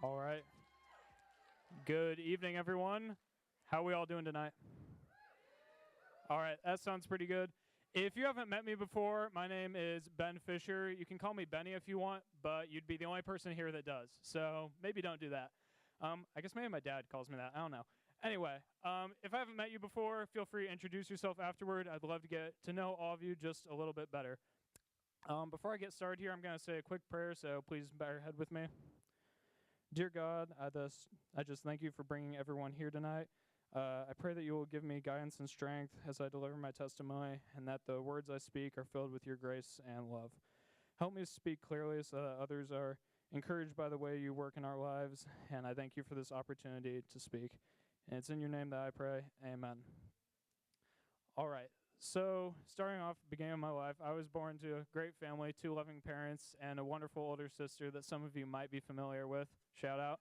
All right. Good evening, everyone. How are we all doing tonight? All right, that sounds pretty good. If you haven't met me before, my name is Ben Fisher. You can call me Benny if you want, but you'd be the only person here that does. So maybe don't do that. I guess maybe my dad calls me that. I don't know. Anyway, if I haven't met you before, feel free to introduce yourself afterward. I'd love to get to know all of you just a little bit better. Before I get started here, I'm going to say a quick prayer, so please bow your head with me. Dear God, I just thank you for bringing everyone here tonight. I pray that you will give me guidance and strength as I deliver my testimony, and that the words I speak are filled with your grace and love. Help me to speak clearly so that others are encouraged by the way you work in our lives, and I thank you for this opportunity to speak. And it's in your name that I pray. Amen. All right. So, starting off, beginning of my life, I was born to a great family, 2 loving parents, and a wonderful older sister that some of you might be familiar with. Shout out.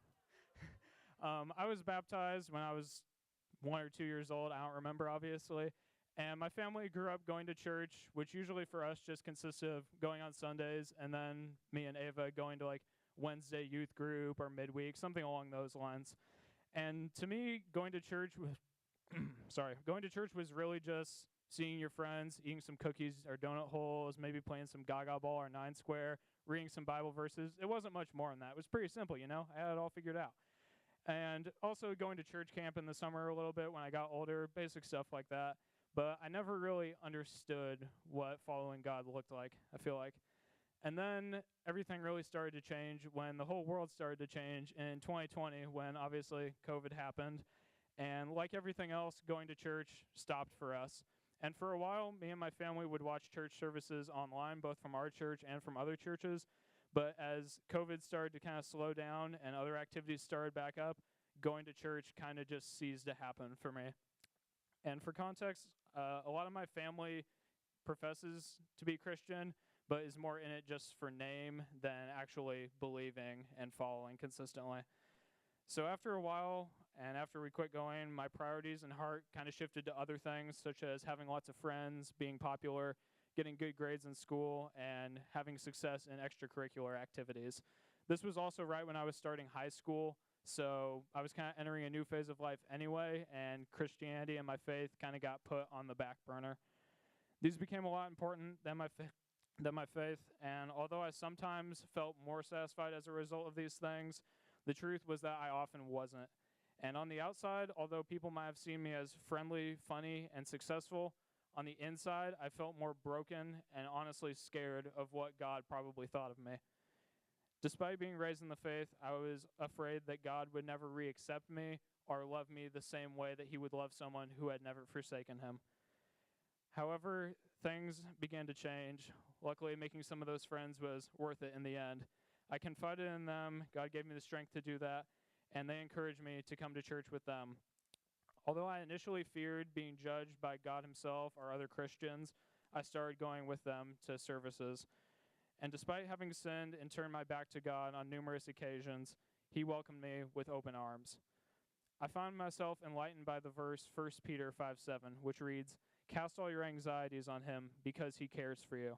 I was baptized when I was 1 or 2 years old. I don't remember, obviously. And my family grew up going to church, which usually for us just consists of going on Sundays, and then me and Ava going to like Wednesday youth group or midweek, something along those lines. And to me, going to church was going to church was really just seeing your friends, eating some cookies or donut holes, maybe playing some Gaga Ball or Nine Square, reading some Bible verses. It wasn't much more than that. It was pretty simple, you know? I had it all figured out. And also going to church camp in the summer a little bit when I got older, basic stuff like that. But I never really understood what following God looked like, I feel like. And then everything really started to change when the whole world started to change in 2020 when obviously COVID happened. And like everything else, going to church stopped for us. And for a while, me and my family would watch church services online, both from our church and from other churches. But as COVID started to kind of slow down and other activities started back up, going to church kind of just ceased to happen for me. And for context, a lot of my family professes to be Christian, but is more in it just for name than actually believing and following consistently. So after a while, and after we quit going, my priorities and heart kind of shifted to other things, such as having lots of friends, being popular, getting good grades in school, and having success in extracurricular activities. This was also right when I was starting high school, so I was kind of entering a new phase of life anyway, and Christianity and my faith kind of got put on the back burner. These became a lot important than my faith, and although I sometimes felt more satisfied as a result of these things, the truth was that I often wasn't. And on the outside, although people might have seen me as friendly, funny, and successful, on the inside, I felt more broken and honestly scared of what God probably thought of me. Despite being raised in the faith, I was afraid that God would never re-accept me or love me the same way that he would love someone who had never forsaken him. However, things began to change. Luckily, making some of those friends was worth it in the end. I confided in them. God gave me the strength to do that, and they encouraged me to come to church with them. Although I initially feared being judged by God himself or other Christians, I started going with them to services. And despite having sinned and turned my back to God on numerous occasions, he welcomed me with open arms. I found myself enlightened by the verse 1 Peter 5:7, which reads, "Cast all your anxieties on him because he cares for you."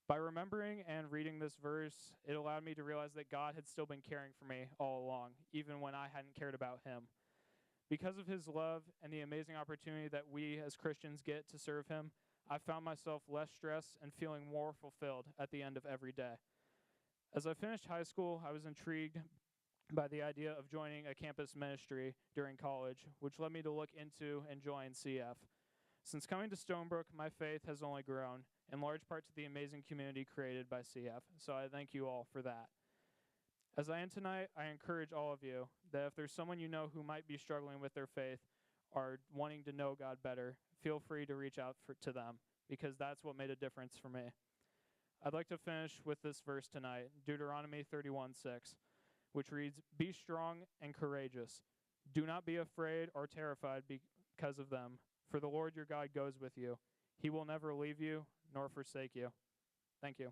By remembering and reading this verse, it allowed me to realize that God had still been caring for me all along, even when I hadn't cared about him. Because of his love and the amazing opportunity that we as Christians get to serve him, I found myself less stressed and feeling more fulfilled at the end of every day. As I finished high school, I was intrigued by the idea of joining a campus ministry during college, which led me to look into and join CF. Since coming to Stonebrook, my faith has only grown, in large part to the amazing community created by CF, so I thank you all for that. As I end tonight, I encourage all of you that if there's someone you know who might be struggling with their faith or wanting to know God better, feel free to reach out to them, because that's what made a difference for me. I'd like to finish with this verse tonight, Deuteronomy 31:6, which reads, "Be strong and courageous. Do not be afraid or terrified because of them, for the Lord your God goes with you. He will never leave you nor forsake you." Thank you.